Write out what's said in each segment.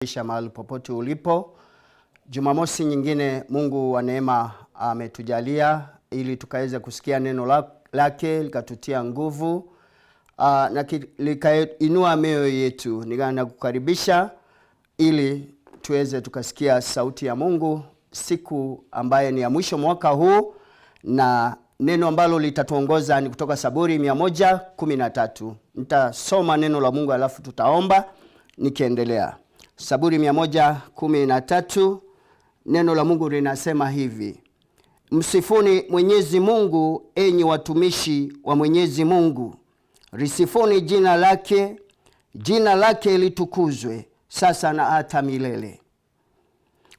Isha mahali popote ulipo. Jumamosi nyingine Mungu wa neema ametujalia ili tukaweze kusikia neno lake likatutia nguvu na likainua mioyo yetu. Ningana kukaribisha ili tuweze tukasikia sauti ya Mungu siku ambaye ni ya mwisho mwaka huu, na neno ambalo litatuongoza ni kutoka Zaburi 113. Nitasoma neno la Mungu alafu tutaomba nikiendelea. Zaburi 113, neno la Mungu linasema hivi: Msifuni Mwenyezi Mungu, enyi watumishi wa Mwenyezi Mungu. Risifuni jina lake litukuzwe sasa na hata milele.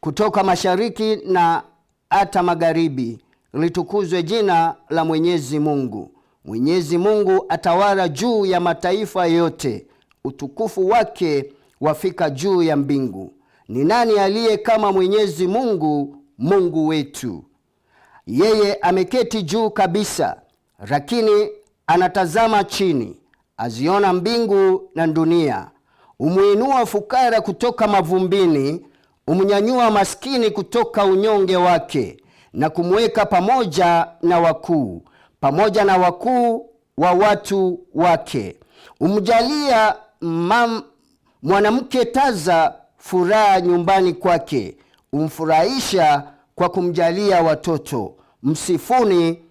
Kutoka mashariki na hata magharibi litukuzwe jina la Mwenyezi Mungu. Mwenyezi Mungu atawala juu ya mataifa yote, utukufu wake wafika juu ya mbingu. Ni nani aliye kama Mwenyezi Mungu, Mungu wetu? Yeye ameketi juu kabisa, lakini anatazama chini, aziona mbingu na dunia. Umuinua fukara kutoka mavumbini, umnyanyua maskini kutoka unyonge wake, na kumweka pamoja na wakuu wa watu wake. Umjalia mwanamke taza furaha nyumbani kwake, umfurahisha kwa kumjalia watoto. Msifuni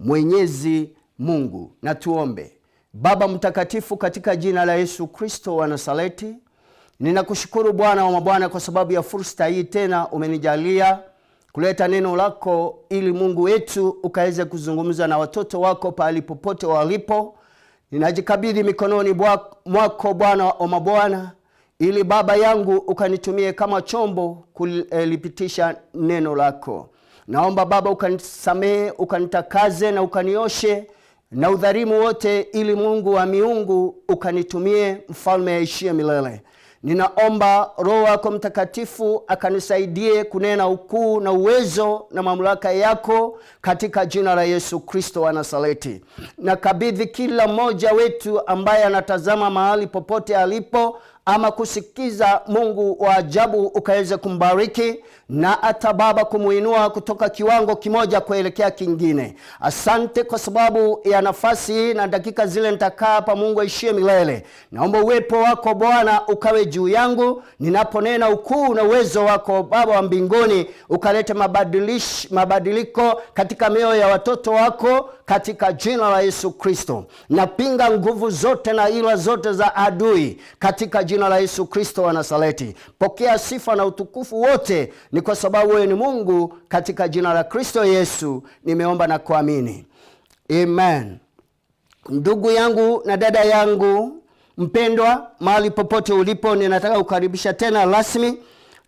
Mwenyezi Mungu. Na tuombe. Baba mtakatifu, katika jina la Yesu Kristo wa Nazareti, ninakushukuru Bwana wa mabwana kwa sababu ya fursa hii tena umenijalia kuleta neno lako, ili Mungu wetu ukaweze kuzungumza na watoto wako pahali popote walipo. Ninajikabidhi mikononi mwako Bwana wa mabwana, ili Baba yangu ukanitumie kama chombo kulipitisha neno lako. Naomba Baba ukanisamehe, ukanitakaze na ukanioshe na udhalimu wote, ili Mungu wa miungu ukanitumie, mfalme aishie milele. Ninaomba Roho wako Mtakatifu akanisaidie kunena ukuu na uwezo na mamlaka yako, katika jina la Yesu Kristo wa Nazareti. Nakabidhi kila mmoja wetu ambaye anatazama mahali popote alipo ama kusikiza, Mungu wa ajabu ukaweze kumbariki na hata Baba kumuinua kutoka kiwango kimoja kuelekea kingine. Asante kwa sababu ya nafasi hii na dakika zile nitakaa hapa. Mungu aishie milele. Naomba uwepo wako Bwana ukawe juu yangu ninaponena ukuu na uwezo wako Baba wa mbinguni, ukalete mabadiliko katika mioyo ya watoto wako, katika jina la Yesu Kristo. Napinga nguvu zote na ila zote za adui katika jina la Yesu Kristo wa Nazareti. Pokea sifa na utukufu wote, ni kwa sababu wewe ni Mungu. Katika jina la Kristo Yesu nimeomba na kuamini, amen. Ndugu yangu na dada yangu mpendwa, mahali popote ulipo, ninataka kukaribisha tena rasmi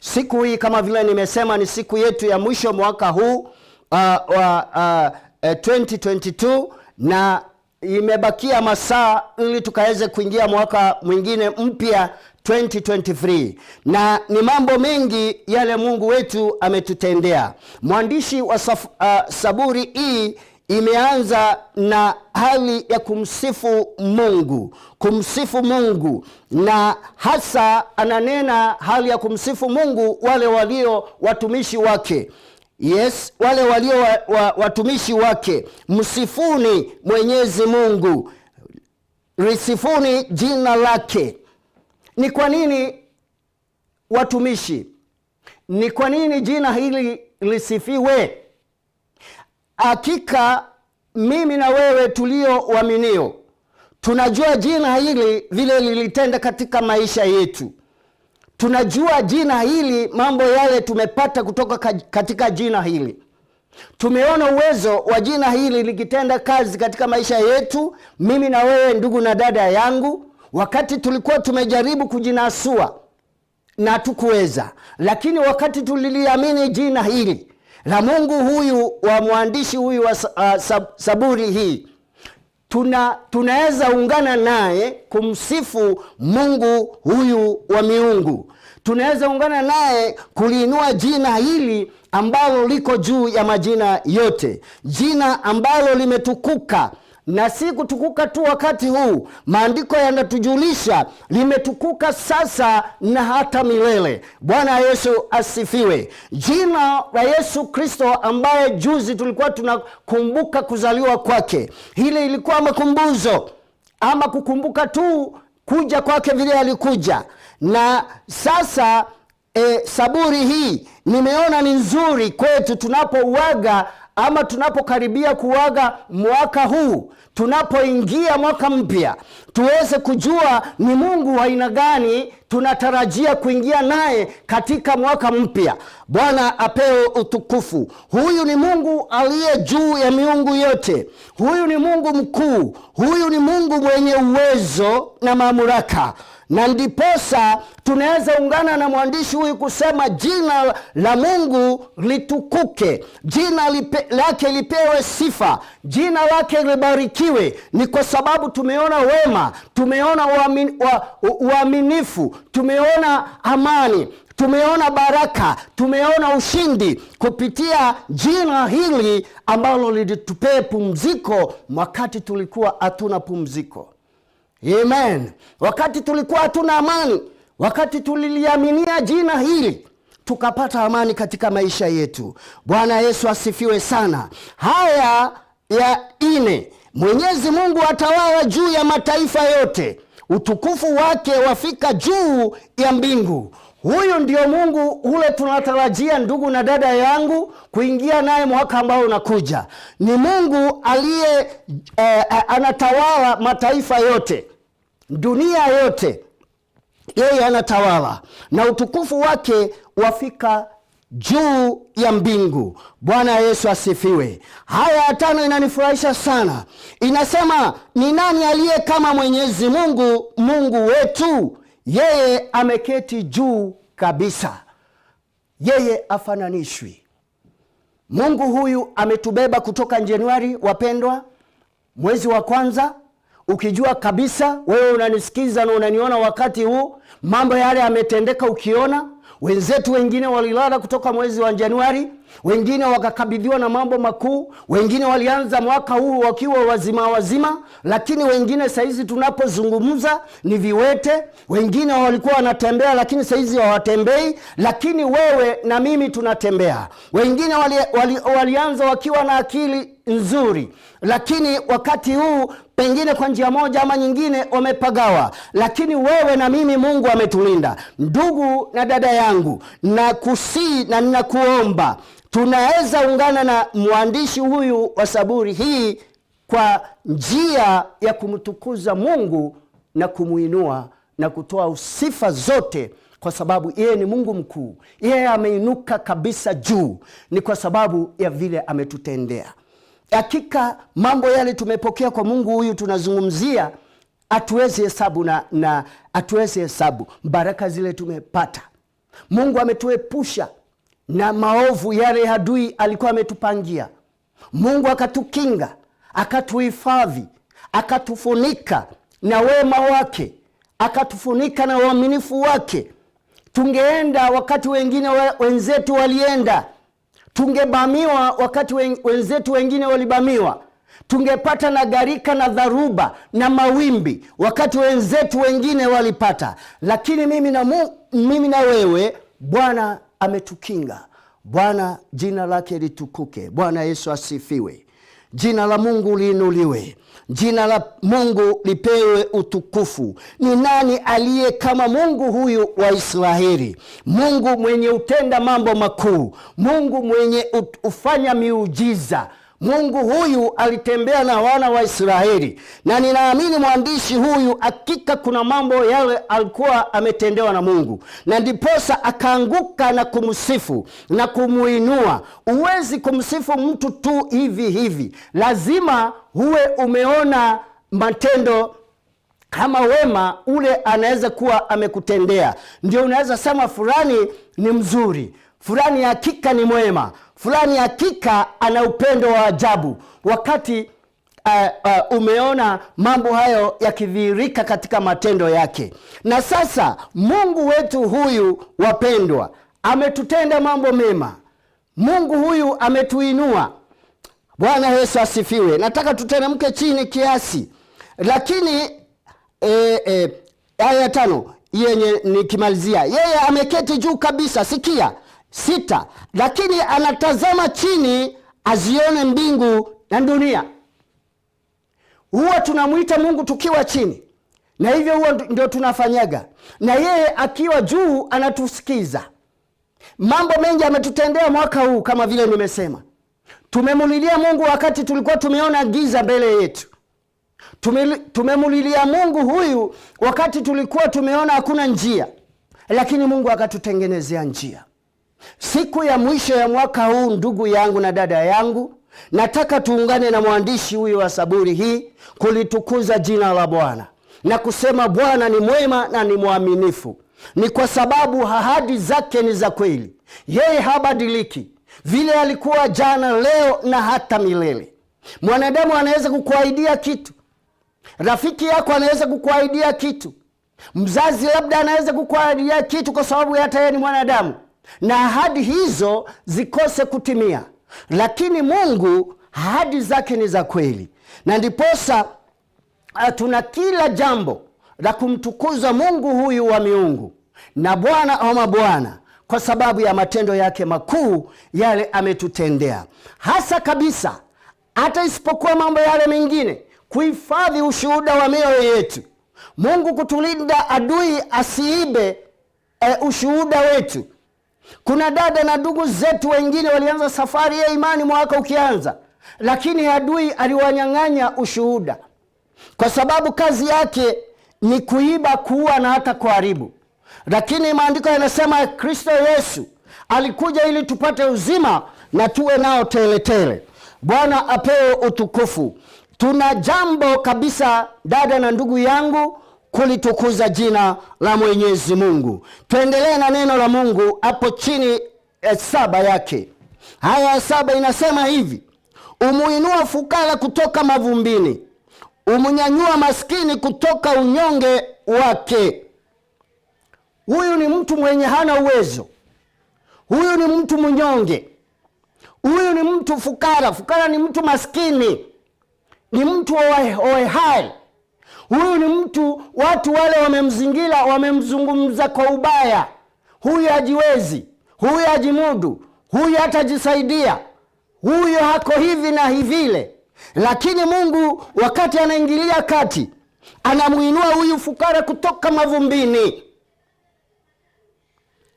siku hii. Kama vile nimesema, ni siku yetu ya mwisho mwaka huu wa 2022, na imebakia masaa ili tukaweze kuingia mwaka mwingine mpya 2023, na ni mambo mengi yale Mungu wetu ametutendea. Mwandishi wa Zaburi hii imeanza na hali ya kumsifu Mungu, na hasa ananena hali ya kumsifu Mungu wale walio watumishi wake. Yes, wale walio watumishi wake. Msifuni Mwenyezi Mungu, risifuni jina lake. Ni kwa nini watumishi? Ni kwa nini jina hili lisifiwe? Hakika mimi na wewe tulio waaminio tunajua jina hili vile lilitenda katika maisha yetu. Tunajua jina hili, mambo yale tumepata kutoka katika jina hili. Tumeona uwezo wa jina hili likitenda kazi katika maisha yetu, mimi na wewe, ndugu na dada yangu. Wakati tulikuwa tumejaribu kujinasua na hatukuweza, lakini wakati tuliliamini jina hili la Mungu huyu wa mwandishi huyu wa Zaburi hii, tunaweza ungana naye kumsifu Mungu huyu wa miungu. Tunaweza ungana naye kuliinua jina hili ambalo liko juu ya majina yote, jina ambalo limetukuka na si kutukuka tu wakati huu. Maandiko yanatujulisha limetukuka sasa na hata milele. Bwana Yesu asifiwe. Jina la Yesu Kristo ambaye juzi tulikuwa tunakumbuka kuzaliwa kwake, hili ilikuwa makumbuzo ama kukumbuka tu kuja kwake vile alikuja. Na sasa saburi hii nimeona ni nzuri kwetu tunapouaga ama tunapokaribia kuaga mwaka huu, tunapoingia mwaka mpya, tuweze kujua ni Mungu wa aina gani tunatarajia kuingia naye katika mwaka mpya. Bwana apewe utukufu. Huyu ni Mungu aliye juu ya miungu yote. Huyu ni Mungu mkuu. Huyu ni Mungu mwenye uwezo na mamlaka. Na ndiposa tunaweza ungana na mwandishi huyu kusema jina la Mungu litukuke, jina lake lipewe sifa, jina lake libarikiwe. Ni kwa sababu tumeona wema, tumeona uaminifu, tumeona amani, tumeona baraka, tumeona ushindi kupitia jina hili ambalo lilitupea pumziko wakati tulikuwa hatuna pumziko. Amen. Wakati tulikuwa hatuna amani, wakati tuliliaminia jina hili, tukapata amani katika maisha yetu. Bwana Yesu asifiwe sana. Haya ya 4, Mwenyezi Mungu atawala juu ya mataifa yote, utukufu wake wafika juu ya mbingu. Huyu ndio Mungu ule tunatarajia, ndugu na dada yangu, kuingia naye mwaka ambao unakuja. Ni Mungu aliye anatawala mataifa yote, dunia yote, yeye anatawala, na utukufu wake wafika juu ya mbingu. Bwana Yesu asifiwe. Haya ya 5 inanifurahisha sana. Inasema, ni nani aliye kama Mwenyezi Mungu, Mungu wetu? Yeye ameketi juu kabisa, yeye afananishwi. Mungu huyu ametubeba kutoka Januari, wapendwa, mwezi wa kwanza, ukijua kabisa wewe unanisikiza na unaniona wakati huu, mambo yale yametendeka ukiona. Wenzetu wengine walilala kutoka mwezi wa Januari, wengine wakakabidhiwa na mambo makuu, wengine walianza mwaka huu wakiwa wazima, lakini wengine saizi tunapozungumza ni viwete, wengine walikuwa wanatembea lakini saizi hawatembei, lakini wewe na mimi tunatembea. Wengine walianza wakiwa na akili nzuri, lakini wakati huu pengine kwa njia moja ama nyingine wamepagawa, lakini wewe na mimi Mungu ametulinda. Ndugu na dada yangu, na kusii na ninakuomba, tunaweza ungana na mwandishi huyu wa saburi hii kwa njia ya kumtukuza Mungu na kumuinua na kutoa sifa zote, kwa sababu yeye ni Mungu mkuu. Yeye ameinuka kabisa juu, ni kwa sababu ya vile ametutendea. Hakika mambo yale tumepokea kwa Mungu huyu tunazungumzia, hatuwezi hesabu na hatuwezi hesabu baraka zile tumepata. Mungu ametuepusha na maovu yale adui alikuwa ametupangia. Mungu akatukinga, akatuhifadhi, akatufunika na wema wake, akatufunika na uaminifu wake. Tungeenda wakati wengine wenzetu walienda, tungebamiwa wakati wenzetu wengine walibamiwa, tungepata na gharika na dharuba na mawimbi wakati wenzetu wengine walipata. Lakini mimi na wewe Bwana ametukinga. Bwana jina lake litukuke. Bwana Yesu asifiwe. Jina la Mungu liinuliwe. Jina la Mungu lipewe utukufu. Ni nani aliye kama Mungu huyu wa Israeli? Mungu mwenye utenda mambo makuu, Mungu mwenye ufanya miujiza. Mungu huyu alitembea na wana wa Israeli, na ninaamini mwandishi huyu hakika kuna mambo yale alikuwa ametendewa na Mungu, na ndiposa akaanguka na kumsifu na kumuinua. Uwezi kumsifu mtu tu hivi, lazima uwe umeona matendo kama wema ule anaweza kuwa amekutendea, ndio unaweza sema fulani ni mzuri, fulani hakika ni mwema, fulani hakika ana upendo wa ajabu, wakati umeona mambo hayo yakidhihirika katika matendo yake. Na sasa Mungu wetu huyu, wapendwa, ametutenda mambo mema. Mungu huyu ametuinua. Bwana Yesu asifiwe. Nataka tuteremke chini kiasi. Lakini aya 5 yenye nikimalizia. Yeye ameketi juu kabisa, sikia 6. Lakini anatazama chini azione mbingu na dunia. Huwa tunamuita Mungu tukiwa chini, na hivyo huwa ndio tunafanyaga. Na yeye akiwa juu anatusikiza. Mambo mengi ametutendea mwaka huu, kama vile nimesema. Tumemulilia Mungu wakati tulikuwa tumeona giza mbele yetu. Tumemulilia Mungu huyu wakati tulikuwa tumeona hakuna njia, lakini Mungu akatutengenezea njia. Siku ya mwisho ya mwaka huu, ndugu yangu na dada yangu, nataka tuungane na mwandishi huyu wa Zaburi hii kulitukuza jina la Bwana na kusema Bwana ni mwema na ni mwaminifu. Ni kwa sababu ahadi zake ni za kweli. Yeye habadiliki, vile alikuwa jana, leo na hata milele. Mwanadamu anaweza kukuahidia kitu, rafiki yako anaweza kukuahidia kitu, mzazi labda anaweza kukuahidia kitu, kwa sababu hata yeye ni mwanadamu, na ahadi hizo zikose kutimia. Lakini Mungu ahadi zake ni za kweli, na ndiposa tuna kila jambo la kumtukuza Mungu huyu wa miungu na Bwana wa mabwana, kwa sababu ya matendo yake makuu yale ametutendea. Hasa kabisa, hata isipokuwa mambo yale mengine, kuhifadhi ushuhuda wa mioyo yetu. Mungu kutulinda adui asiibe ushuhuda wetu. Kuna dada na ndugu zetu wengine walianza safari ya imani mwaka ukianza, lakini adui aliwanyang'anya ushuhuda, kwa sababu kazi yake ni kuiba, kuua na hata kuharibu. Lakini maandiko yanasema Kristo Yesu alikuja ili tupate uzima na tuwe nao tele tele. Bwana apewe utukufu. Tuna jambo kabisa, dada na ndugu yangu, kulitukuza jina la Mwenyezi Mungu. Tuendelee na neno la Mungu hapo chini 7 yake. Haya 7 inasema hivi: umuinua fukara kutoka mavumbini, umunyanyua maskini kutoka unyonge wake. Huyu ni mtu mwenye hana uwezo. Huyu ni mtu mnyonge. Huyu ni mtu fukara. Fukara ni mtu maskini, ni mtu oehai. Huyu ni mtu watu wale wamemzingira, wamemzungumza kwa ubaya. Huyu hajiwezi, huyu hajimudu, huyu hatajisaidia, huyu hako hivi na hivile. Lakini Mungu wakati anaingilia kati, anamuinua huyu fukara kutoka mavumbini.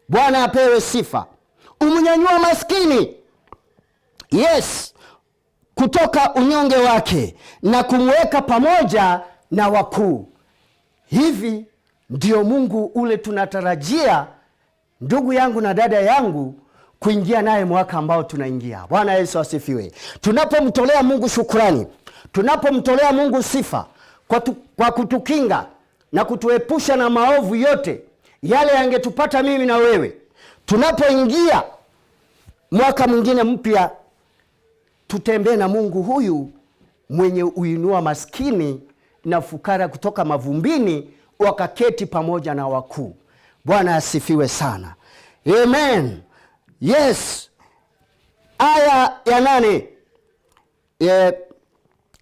Bwana apewe sifa. Umnyanyua maskini, yes, kutoka unyonge wake, na kumweka pamoja na wakuu. Hivi ndio Mungu ule tunatarajia, ndugu yangu na dada yangu, kuingia naye mwaka ambao tunaingia. Bwana Yesu asifiwe. Tunapomtolea Mungu shukrani, tunapomtolea Mungu sifa kwa kutukinga na kutuepusha na maovu yote yale yangetupata mimi na wewe, tunapoingia mwaka mwingine mpya, tutembee na Mungu huyu mwenye uinua maskini na fukara kutoka mavumbini, wakaketi pamoja na wakuu. Bwana asifiwe sana. Amen. Yes. Aya ya 8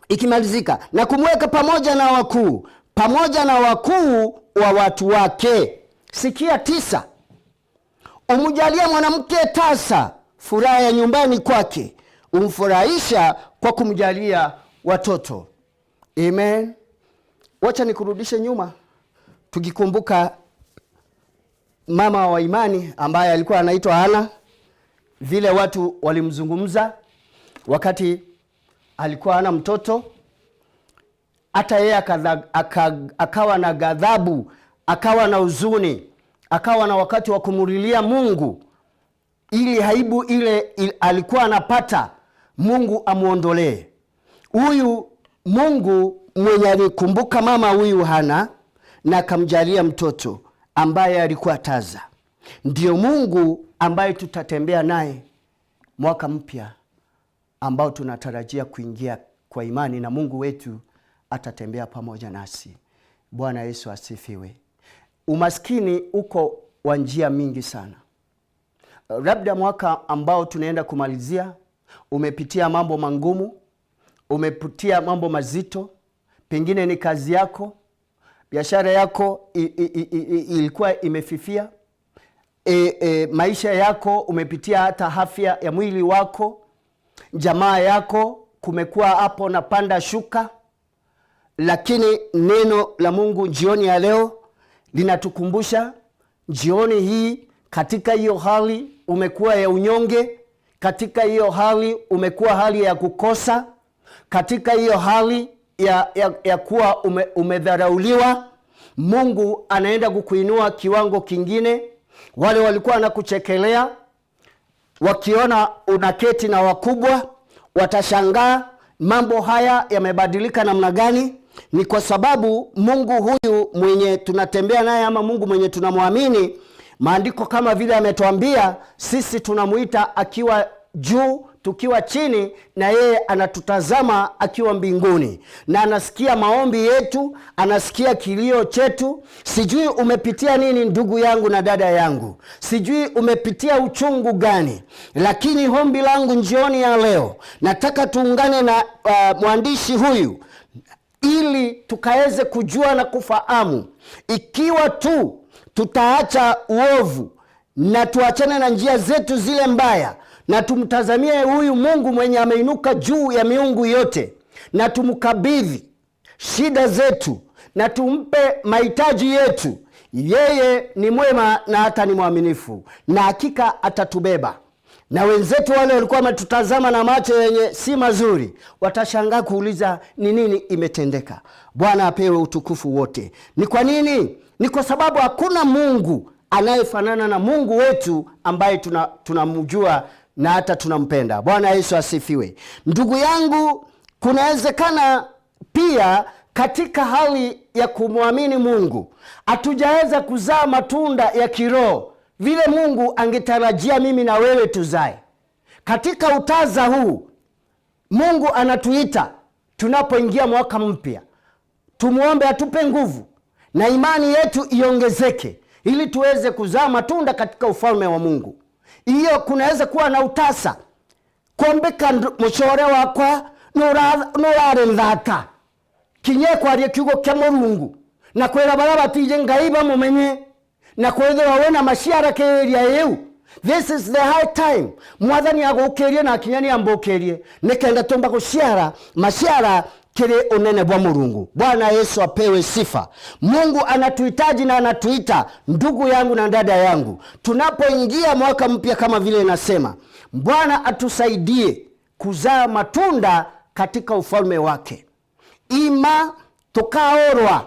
ikimalizika, na kumweka pamoja na wakuu, pamoja na wakuu wa watu wake. Sikia 9. Umjalia mwanamke tasa furaha ya nyumbani kwake, umfurahisha kwa kumjalia watoto. Amen. Wacha nikurudishe nyuma, tukikumbuka mama wa imani ambaye alikuwa anaitwa Hana, vile watu walimzungumza wakati alikuwa hana mtoto. Hata yeye akawa na ghadhabu, akawa na huzuni, akawa na wakati wa kumulilia Mungu ili aibu ile alikuwa anapata Mungu amuondolee. Huyu Mungu mwenye alikumbuka mama huyu Hana na akamjalia mtoto ambaye alikuwa taza, ndio Mungu ambaye tutatembea naye mwaka mpya ambao tunatarajia kuingia kwa imani, na Mungu wetu atatembea pamoja nasi. Bwana Yesu asifiwe. Umaskini uko wa njia mingi sana. Labda mwaka ambao tunaenda kumalizia, umepitia mambo mangumu, umepitia mambo mazito, pengine ni kazi yako, biashara yako ilikuwa imefifia, maisha yako umepitia hata afya ya mwili wako, jamaa yako kumekuwa hapo na panda shuka. Lakini neno la Mungu jioni ya leo linatukumbusha, jioni hii, katika hiyo hali umekuwa ya unyonge, katika hiyo hali umekuwa hali ya kukosa, katika hiyo hali ya kuwa umedharauliwa, Mungu anaenda kukuinua kiwango kingine. Wale walikuwa wanakuchekelea wakiona unaketi na wakubwa, watashangaa mambo haya yamebadilika namna gani. Ni kwa sababu Mungu huyu mwenye tunatembea naye, ama Mungu mwenye tunamwamini, maandiko kama vile ametuambia sisi tunamuita akiwa juu, tukiwa chini, na yeye anatutazama akiwa mbinguni, na anasikia maombi yetu, anasikia kilio chetu. Sijui umepitia nini ndugu yangu na dada yangu, sijui umepitia uchungu gani, lakini ombi langu jioni ya leo, nataka tuungane na mwandishi huyu ili tukaweze kujua na kufahamu, ikiwa tu tutaacha uovu na tuachane na njia zetu zile mbaya, na tumtazamie huyu Mungu mwenye ameinuka juu ya miungu yote, na tumkabidhi shida zetu na tumpe mahitaji yetu, yeye ni mwema na hata ni mwaminifu, na hakika atatubeba. Na wenzetu wale walikuwa wametutazama na macho yenye si mazuri, watashangaa kuuliza ni nini imetendeka. Bwana apewe utukufu wote. Ni kwa nini? Ni kwa sababu hakuna Mungu anayefanana na Mungu wetu ambaye tunamjua na hata tunampenda. Bwana Yesu asifiwe. Ndugu yangu, kunawezekana pia katika hali ya kumwamini Mungu hatujaweza kuzaa matunda ya kiroho vile Mungu angetarajia mimi na wewe tuzae. Katika utaza huu Mungu anatuita tunapoingia mwaka mpya, tumuombe atupe nguvu na imani yetu iongezeke ili tuweze kuzaa matunda katika ufalme wa Mungu. Iyo kunaweza kuwa na utasa, kombeka mushore wakwa nurare nthaka kinye kwarie kiugo kya Murungu, na kwera bara batije ngai bamumenye, na kwethera wena maciara keria yeu. This is the high time mwathani agukirie na kinyani ambukirie nikenda tumba guciara maciara kiri unene bwa Murungu. Bwana Yesu apewe sifa. Mungu anatuhitaji na anatuita, ndugu yangu na dada yangu, tunapoingia mwaka mpya kama vile nasema, Bwana atusaidie kuzaa matunda katika ufalme wake. Ima tukaorwa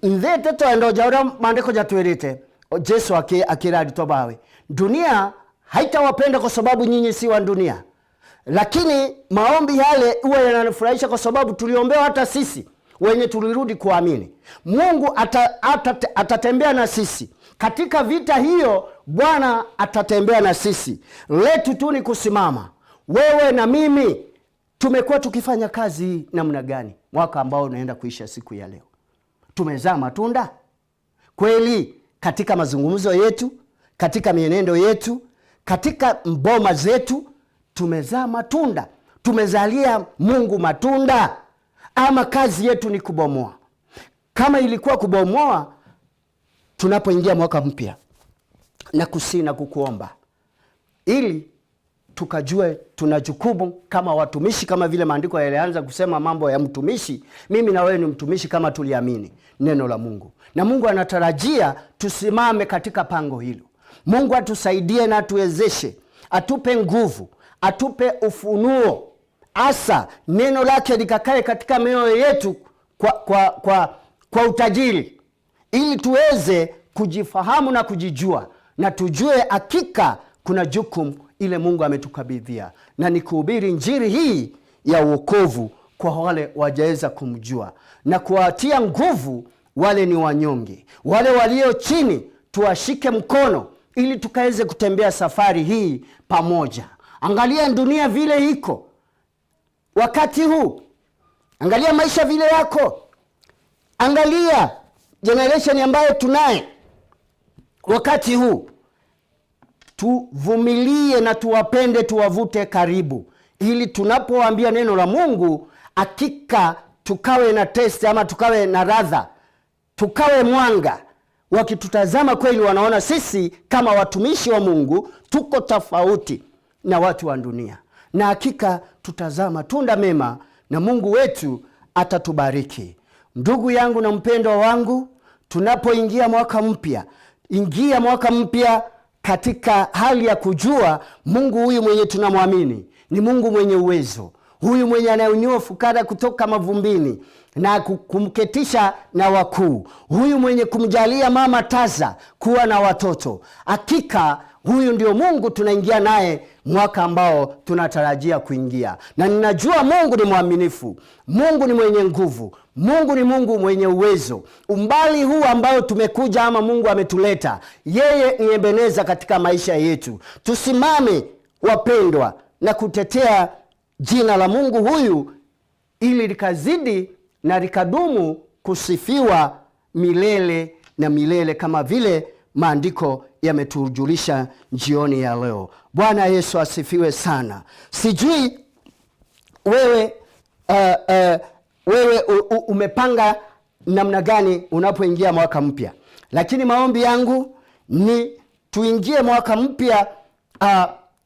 nthete toendo jaura maandiko jatwirite Yesu akiradi tobawe, dunia haitawapenda kwa sababu nyinyi si wa dunia. Lakini maombi yale huwa yananifurahisha kwa sababu tuliombewa hata sisi wenye tulirudi kuamini. Mungu atatembea na sisi katika vita hiyo. Bwana atatembea na sisi. Letu tu ni kusimama. Wewe na mimi tumekuwa tukifanya kazi namna gani mwaka ambao unaenda kuisha siku ya leo? Tumezaa matunda kweli katika mazungumzo yetu, katika mienendo yetu, katika mboma zetu? Tumezaa matunda? Tumezalia Mungu matunda? Ama kazi yetu ni kubomoa? Kama ilikuwa kubomoa, tunapoingia mwaka mpya na kusina kukuomba ili tukajue tuna jukumu kama watumishi, kama vile maandiko yalianza kusema mambo ya mtumishi. Mimi na wewe ni mtumishi kama tuliamini neno la Mungu, na Mungu anatarajia tusimame katika pango hilo. Mungu atusaidie na atuwezeshe, atupe nguvu, atupe ufunuo, asa neno lake likakae katika mioyo yetu kwa utajiri, ili tuweze kujifahamu na kujijua, na tujue hakika kuna jukumu ile Mungu ametukabidhia, na ni kuhubiri injili hii ya wokovu kwa wale wajaweza kumjua, na kuwatia nguvu wale ni wanyonge, wale walio chini tuwashike mkono ili tukaweze kutembea safari hii pamoja. Angalia dunia vile iko wakati huu, angalia maisha vile yako, angalia generation ambayo tunaye wakati huu. tuvumilie na tuwapende, tuwavute karibu, ili tunapowaambia neno la Mungu hakika tukawe na testi ama tukawe na radha, tukawe mwanga. Wakitutazama kweli wanaona sisi kama watumishi wa Mungu tuko tofauti na watu wa dunia, na hakika tutazama tunda mema na Mungu wetu atatubariki. Ndugu yangu na mpendwa wangu, tunapoingia mwaka mpya, ingia mwaka mpya katika hali ya kujua Mungu huyu mwenye tunamwamini ni Mungu mwenye uwezo, huyu mwenye anayenyanyua fukara kutoka mavumbini na kumketisha na wakuu, huyu mwenye kumjalia mama tasa kuwa na watoto. Hakika huyu ndio Mungu tunaingia naye mwaka ambao tunatarajia kuingia. Na ninajua Mungu ni mwaminifu, Mungu ni mwenye nguvu, Mungu ni Mungu mwenye uwezo. Umbali huu ambao tumekuja ama Mungu ametuleta, yeye ni Ebeneza katika maisha yetu. Tusimame wapendwa na kutetea jina la Mungu huyu, ili likazidi na likadumu kusifiwa milele na milele, kama vile maandiko yametujulisha jioni ya leo. Bwana Yesu asifiwe sana. Sijui wewe umepanga namna gani unapoingia mwaka mpya, lakini maombi yangu ni tuingie mwaka mpya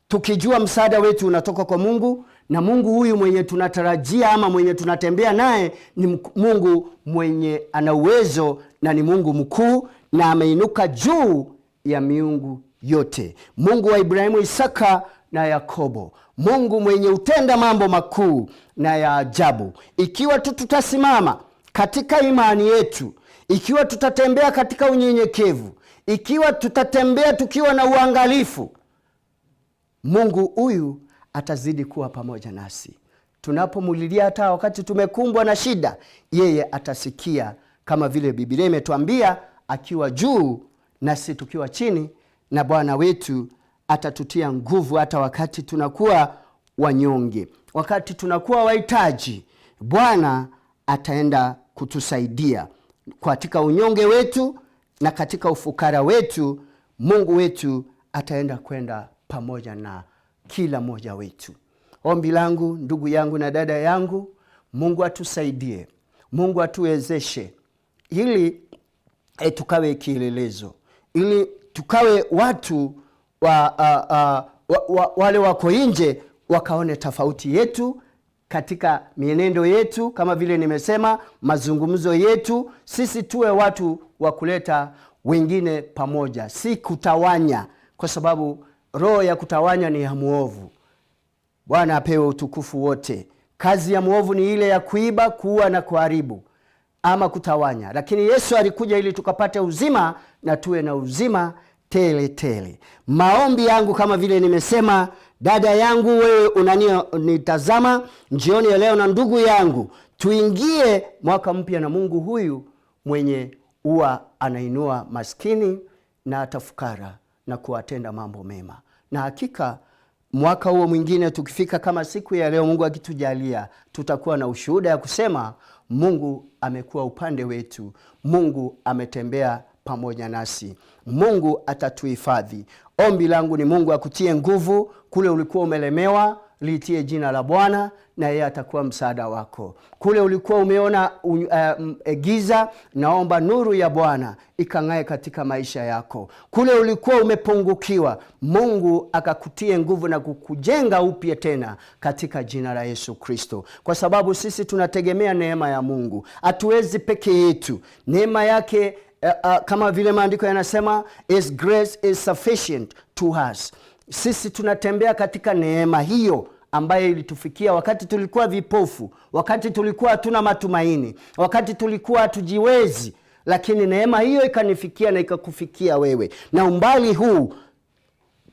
tukijua msaada wetu unatoka kwa Mungu, na Mungu huyu mwenye tunatarajia ama mwenye tunatembea naye ni Mungu mwenye ana uwezo na ni Mungu mkuu na ameinuka juu ya miungu yote. Mungu wa Ibrahimu, Isaka na Yakobo, Mungu mwenye utenda mambo makuu na ya ajabu. Ikiwa tutasimama katika imani yetu, ikiwa tutatembea katika unyenyekevu, ikiwa tutatembea tukiwa na uangalifu, Mungu huyu atazidi kuwa pamoja nasi. Tunapomulilia hata wakati tumekumbwa na shida, yeye atasikia, kama vile Biblia imetuambia, akiwa juu nasi tukiwa chini, na Bwana wetu atatutia nguvu hata wakati tunakuwa wanyonge, wakati tunakuwa wahitaji. Bwana ataenda kutusaidia katika unyonge wetu na katika ufukara wetu. Mungu wetu ataenda kwenda pamoja na kila mmoja wetu. Ombi langu ndugu yangu na dada yangu, Mungu atusaidie, Mungu atuwezeshe, ili tukawe kielelezo, ili tukawe watu wale wako nje wakaone tofauti yetu katika mienendo yetu, kama vile nimesema, mazungumzo yetu. Sisi tuwe watu wa kuleta wengine pamoja, si kutawanya, kwa sababu roho ya kutawanya ni ya muovu. Bwana apewe utukufu wote. Kazi ya muovu ni ile ya kuiba, kuua na kuharibu ama kutawanya, lakini Yesu alikuja ili tukapate uzima na tuwe na uzima tele tele. Maombi yangu, kama vile nimesema, dada yangu, wewe unanitazama jioni ya leo, na ndugu yangu, tuingie mwaka mpya na Mungu huyu mwenye huwa anainua maskini na atafukara na kuwatenda mambo mema. Na hakika mwaka huo mwingine tukifika kama siku ya leo, Mungu akitujalia, tutakuwa na ushuhuda ya kusema Mungu amekuwa upande wetu, Mungu ametembea pamoja nasi, Mungu atatuhifadhi. Ombi langu ni Mungu akutie nguvu kule ulikuwa umelemewa, liitie jina la Bwana na yeye atakuwa msaada wako. Kule ulikuwa umeona giza, naomba nuru ya Bwana ikang'ae katika maisha yako. Kule ulikuwa umepungukiwa, Mungu akakutie nguvu na kukujenga upya tena katika jina la Yesu Kristo, kwa sababu sisi tunategemea neema ya Mungu. Hatuwezi peke yetu. Neema yake kama vile maandiko yanasema, His grace is sufficient to us. Sisi tunatembea katika neema hiyo ambayo ilitufikia wakati tulikuwa vipofu, wakati tulikuwa hatuna matumaini, wakati tulikuwa hatujiwezi, lakini neema hiyo ikanifikia na ikakufikia wewe. Na umbali huu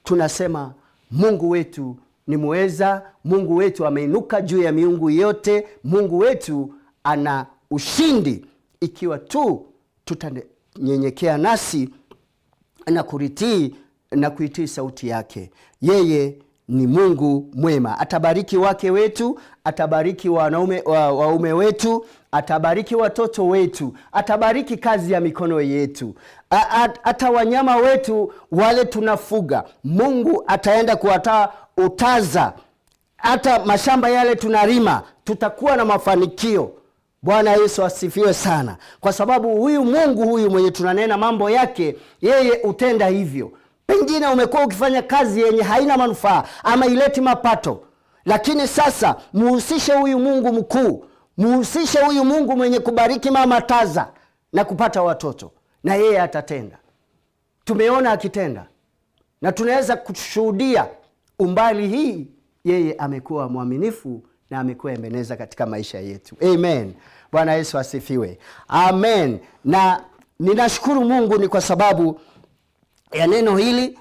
tunasema Mungu wetu ni muweza, Mungu wetu ameinuka juu ya miungu yote, Mungu wetu ana ushindi ikiwa tu tutanyenyekea nasi na kuritii na kuitii sauti yake. Yeye ni Mungu mwema. Atabariki wake wetu, atabariki waume wetu, atabariki watoto wetu, atabariki kazi ya mikono yetu, hata wanyama wetu wale tunafuga. Mungu ataenda utaza hata mashamba yale tunalima, tutakuwa na mafanikio. Bwana Yesu asifiwe sana. Kwa sababu huyu Mungu huyu mwenye tunanena mambo yake, yeye utenda hivyo. Pengine umekuwa ukifanya kazi yenye haina manufaa ama ileti mapato, lakini sasa muhusishe huyu Mungu mkuu, muhusishe huyu Mungu mwenye kubariki mama taza na kupata watoto, na yeye atatenda. Tumeona akitenda na tunaweza kushuhudia umbali hii. Yeye amekuwa mwaminifu na amekuwa ebeneza katika maisha yetu. Amen. Bwana Yesu asifiwe. Amen. Na ninashukuru Mungu ni kwa sababu ya neno hili.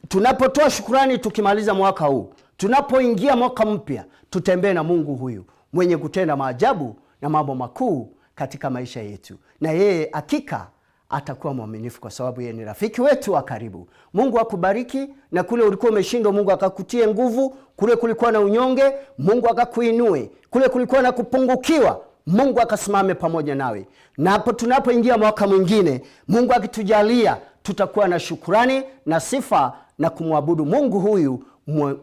Tunapotoa shukrani tukimaliza mwaka huu, tunapoingia mwaka mpya, tutembee na Mungu huyu mwenye kutenda maajabu na mambo makuu katika maisha yetu. Na yeye hakika atakuwa mwaminifu kwa sababu yeye ni rafiki wetu wa karibu. Mungu akubariki, na kule ulikuwa umeshindwa Mungu akakutie nguvu, kule kulikuwa na unyonge Mungu akakuinue, kule kulikuwa na kupungukiwa Mungu akasimame pamoja nawe. Na hapo tunapoingia mwaka mwingine, Mungu akitujalia, tutakuwa na shukrani na sifa na kumwabudu Mungu huyu,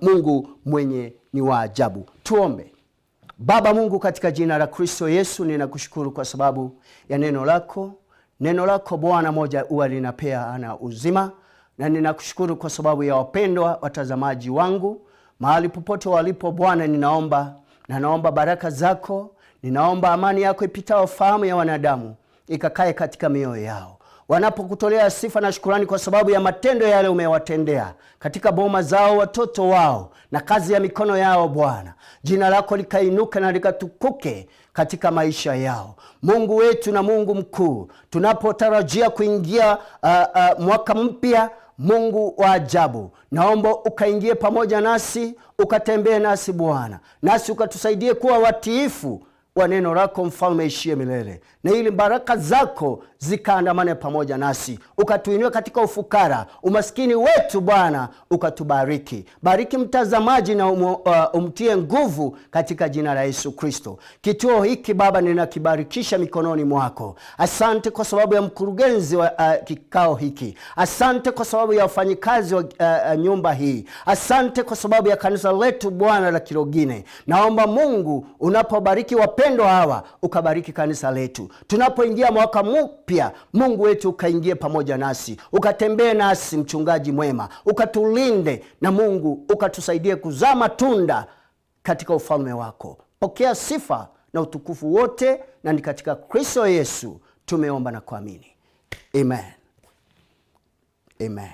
Mungu mwenye ni wa ajabu. Tuombe. Baba Mungu, katika jina la Kristo Yesu, ninakushukuru kwa sababu ya neno lako. Neno lako Bwana moja huwa linapeana uzima, na ninakushukuru kwa sababu ya wapendwa watazamaji wangu mahali popote walipo. Bwana, naomba baraka zako, ninaomba amani yako ipitao fahamu ya wanadamu ikakae katika mioyo yao, wanapokutolea sifa na shukrani kwa sababu ya matendo yale umewatendea katika boma zao, watoto wao na kazi ya mikono yao. Bwana, jina lako likainuke na likatukuke katika maisha yao. Mungu wetu na Mungu mkuu, tunapotarajia kuingia mwaka mpya, Mungu wa ajabu, naomba ukaingie pamoja nasi, ukatembee nasi Bwana, nasi ukatusaidie kuwa watiifu wa neno lako, mfalme ishie milele, na ili baraka zako zikaandamane pamoja nasi, ukatuinue katika ufukara umaskini wetu Bwana, ukatubariki. Bariki mtazamaji na umtie nguvu katika jina la Yesu Kristo. Kituo hiki Baba ninakibarikisha mikononi mwako. Asante kwa sababu ya mkurugenzi wa kikao hiki. Asante kwa sababu ya wafanyikazi wa nyumba hii. Asante kwa sababu ya kanisa letu Bwana la Kirogine. Naomba Mungu, unapobariki wapendwa hawa, ukabariki kanisa letu. Tunapoingia mwaka mpya, Mungu wetu ukaingie pamoja nasi, ukatembee nasi mchungaji mwema, ukatulinde, na Mungu ukatusaidie kuzaa matunda katika ufalme wako. Pokea sifa na utukufu wote, na ni katika Kristo Yesu tumeomba na kuamini. Amen. Amen.